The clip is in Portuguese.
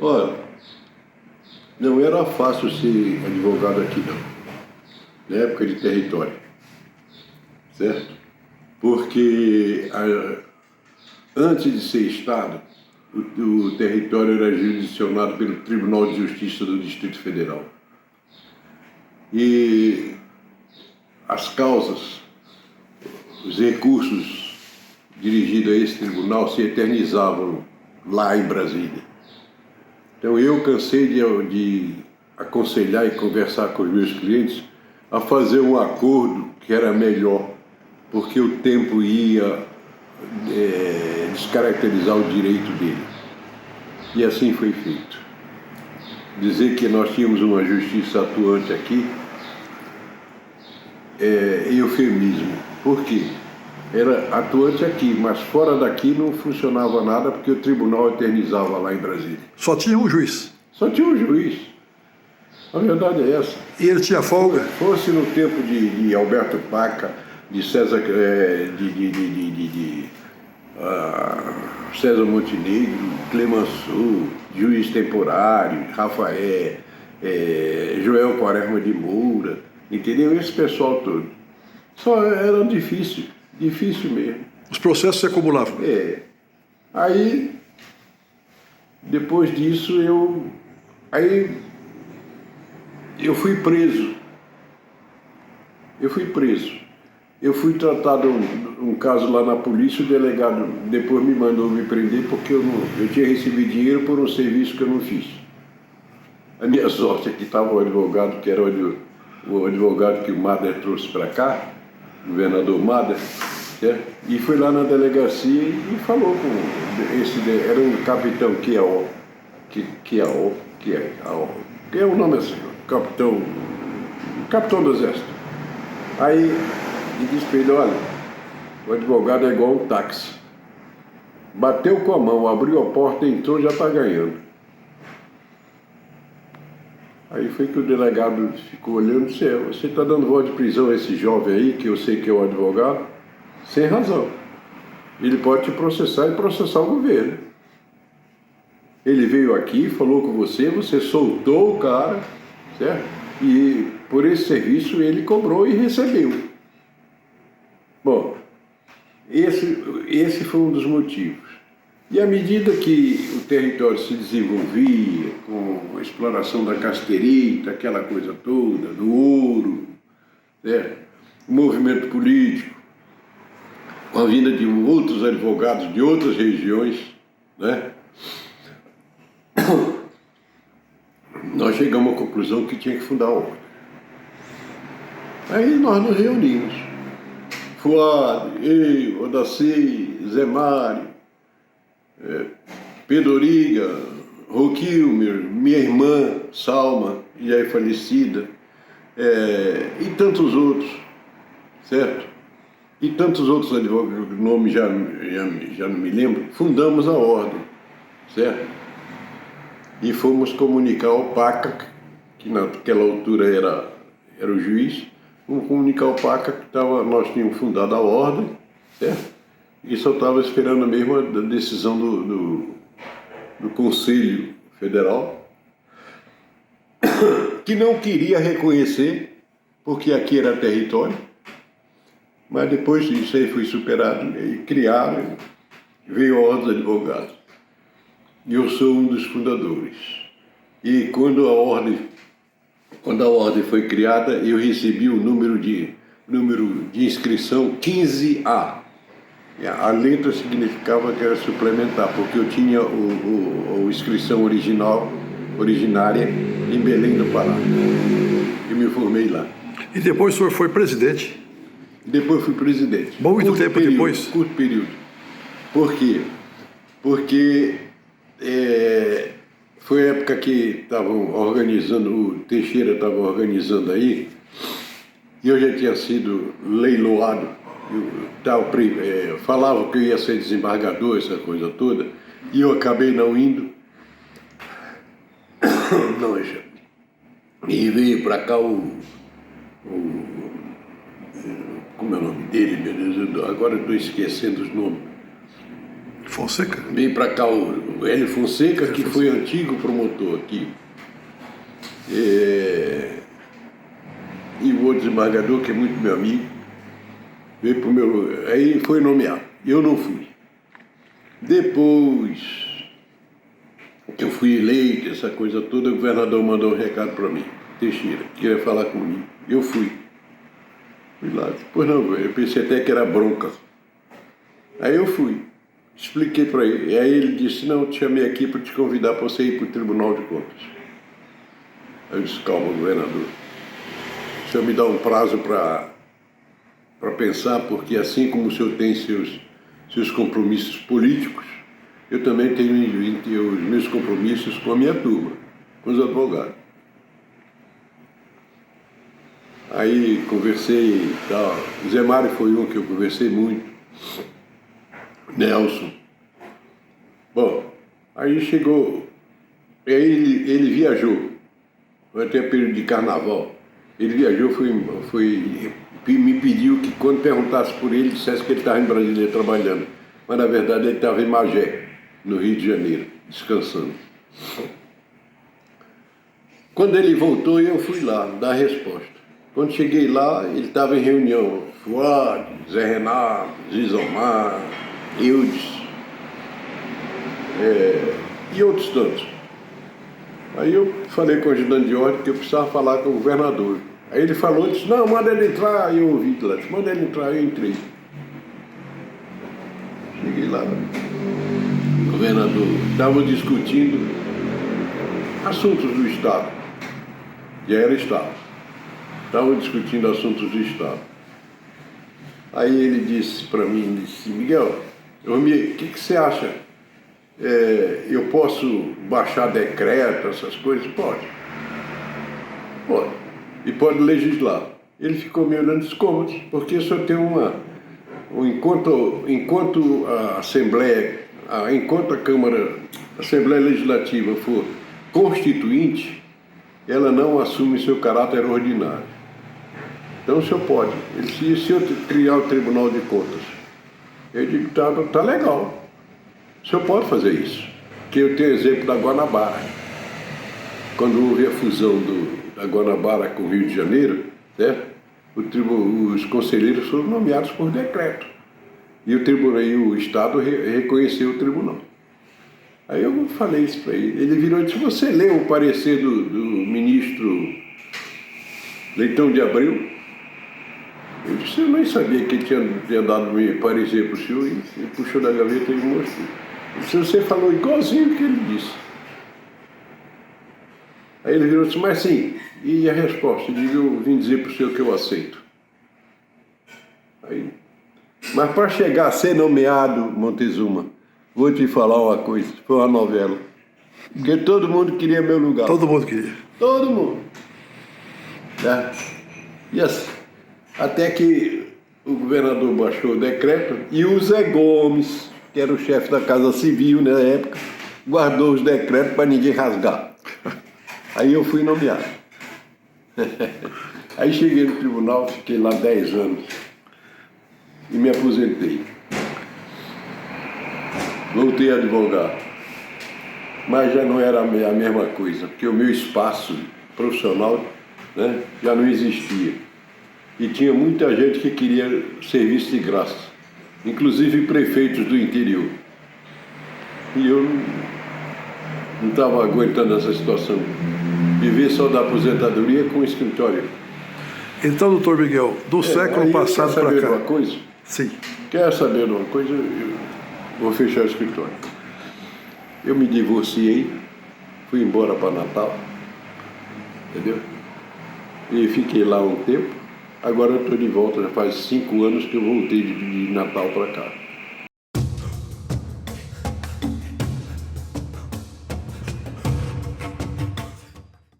Olha, não era fácil ser advogado aqui não, na época de território, certo? Porque antes de ser Estado, o território era jurisdicionado pelo Tribunal de Justiça do Distrito Federal. E as causas, os recursos dirigidos a esse tribunal se eternizavam lá em Brasília. Então eu cansei de aconselhar e conversar com os meus clientes a fazer um acordo que era melhor, porque o tempo ia descaracterizar o direito dele. E assim foi feito. Dizer que nós tínhamos uma justiça atuante aqui é eufemismo. Por quê? Era atuante aqui, mas fora daqui não funcionava nada porque o tribunal eternizava lá em Brasília. Só tinha um juiz. Só tinha um juiz. A verdade é essa. E ele tinha folga? Fosse no tempo de Alberto Paca, de César, César Montenegro, Clemenceau, juiz temporário, Rafael, Joel Quaresma de Moura, entendeu? Esse pessoal todo. Só era difícil mesmo. Os processos se acumulavam. Aí, depois disso, eu fui preso. Eu fui tratado um caso lá na polícia, o delegado depois me mandou me prender porque eu tinha recebido dinheiro por um serviço que eu não fiz. A minha sorte é que estava o advogado, que era o advogado que o Mader trouxe para cá, o governador Mader, certo? E foi lá na delegacia e falou com era um capitão que é o nome assim, capitão do exército. Aí ele disse para ele: olha, o advogado é igual um táxi. Bateu com a mão, abriu a porta, entrou, já está ganhando. Aí foi que o delegado ficou olhando e disse: você está dando voz de prisão a esse jovem aí, que eu sei que é o advogado, sem razão. Ele pode te processar e processar o governo. Ele veio aqui, falou com você, você soltou o cara, certo? E por esse serviço ele cobrou e recebeu. Bom, esse foi um dos motivos. E à medida que o território se desenvolvia, com a exploração da casterita, aquela coisa toda, do ouro, certo? O movimento político, com a vinda de outros advogados de outras regiões, né? Nós chegamos à conclusão que tinha que fundar a ordem. Aí nós nos reunimos. Fuad, eu, Odaci, Zé Mário, Pedoriga, Roquilmer, minha irmã, Salma, já é falecida, e tantos outros, certo? E tantos outros advogados, o nome já não me lembro, fundamos a ordem, certo? E fomos comunicar ao Paca, que naquela altura era o juiz, fomos comunicar ao Paca que nós tínhamos fundado a ordem, certo? E só estava esperando mesmo a decisão do Conselho Federal, que não queria reconhecer, porque aqui era território, mas depois isso aí foi superado e criaram, veio a Ordem dos Advogados. E eu sou um dos fundadores. E quando a ordem foi criada, eu recebi o número de inscrição 15A. A letra significava que era suplementar, porque eu tinha a inscrição originária em Belém do Pará. Eu me formei lá. E depois o senhor foi presidente? Depois fui presidente. Muito tempo depois? Curto período. Por quê? Porque foi a época que estavam organizando, o Teixeira estava organizando aí, e eu já tinha sido leiloado. Falavam que eu ia ser desembargador, essa coisa toda, e eu acabei não indo. E veio para cá como é o nome dele, meu Deus, agora eu estou esquecendo os nomes. Fonseca? Veio para cá o Hélio Fonseca, que foi antigo promotor aqui. E o outro desembargador, que é muito meu amigo, veio para o meu lugar. Aí foi nomeado. Eu não fui. Depois que eu fui eleito, essa coisa toda, o governador mandou um recado para mim. Teixeira, queria falar comigo. Eu fui. Fui lá. Pois não, eu pensei até que era bronca. Aí eu fui. Expliquei para ele. E aí ele disse, não, eu te chamei aqui para te convidar para você ir para o Tribunal de Contas. Aí eu disse, calma, governador. O senhor me dá um prazo para pensar, porque assim como o senhor tem seus compromissos políticos, eu também tenho os meus compromissos com a minha turma, com os advogados. Aí conversei e tal. Zé Mário foi um que eu conversei muito. Nelson. Bom, aí chegou. Aí ele viajou. Foi até período de carnaval. Ele viajou, me pediu que quando perguntasse por ele, dissesse que ele estava em Brasília trabalhando. Mas na verdade ele estava em Magé, no Rio de Janeiro, descansando. Quando ele voltou, eu fui lá dar a resposta. Quando cheguei lá, ele estava em reunião. Fuad, Zé Renato, Zizomar, Eudes e outros tantos. Aí eu falei com o ajudante de ordem que eu precisava falar com o governador. Aí ele falou, disse, não, manda ele entrar. Aí eu ouvi lá, disse, manda ele entrar, eu entrei. Cheguei lá, o governador estava discutindo assuntos do Estado. Já era Estado. Estavam discutindo assuntos do Estado. Aí ele disse para mim, disse, Miguel, o que você acha? Eu posso baixar decreto, essas coisas? Pode. Pode. E pode legislar. Ele ficou me olhando e disse, como? Porque o senhor tem enquanto a Assembleia, enquanto a Assembleia Legislativa for constituinte, ela não assume seu caráter ordinário. Então o senhor pode. Ele disse, se eu criar o Tribunal de Contas? Eu digo, tá legal. O senhor pode fazer isso. Que eu tenho exemplo da Guanabara. Quando houve a fusão da Guanabara com o Rio de Janeiro, certo? Os conselheiros foram nomeados por decreto. E o Estado reconheceu o tribunal. Aí eu falei isso para ele. Ele virou e disse, você leu o parecer do ministro Leitão de Abreu? Eu disse, eu nem sabia que ele tinha dado meu parecer para o senhor. E ele puxou da gaveta e me mostrou. Ele disse, você falou igualzinho o que ele disse. Aí ele virou e disse, mas sim, e a resposta? Eu digo, eu vim dizer para o senhor que eu aceito. Aí, mas para chegar a ser nomeado, Montezuma, vou te falar uma coisa, foi uma novela. Porque todo mundo queria meu lugar. Todo mundo queria. Todo mundo. E assim, até que o governador baixou o decreto e o Zé Gomes, que era o chefe da Casa Civil na época, guardou os decretos para ninguém rasgar. Aí eu fui nomeado. Aí cheguei no tribunal, fiquei lá 10 anos e me aposentei. Voltei a advogar, mas já não era a mesma coisa, porque o meu espaço profissional, né, já não existia. E tinha muita gente que queria serviço de graça, inclusive prefeitos do interior. E eu não estava aguentando essa situação. Viver só da aposentadoria com o escritório. Então, doutor Miguel, do século passado para cá... Quer saber de uma coisa? Sim. Quer saber de uma coisa? Eu vou fechar o escritório. Eu me divorciei, fui embora para Natal, entendeu? E fiquei lá um tempo. Agora eu estou de volta, já faz 5 anos que eu voltei de Natal para cá.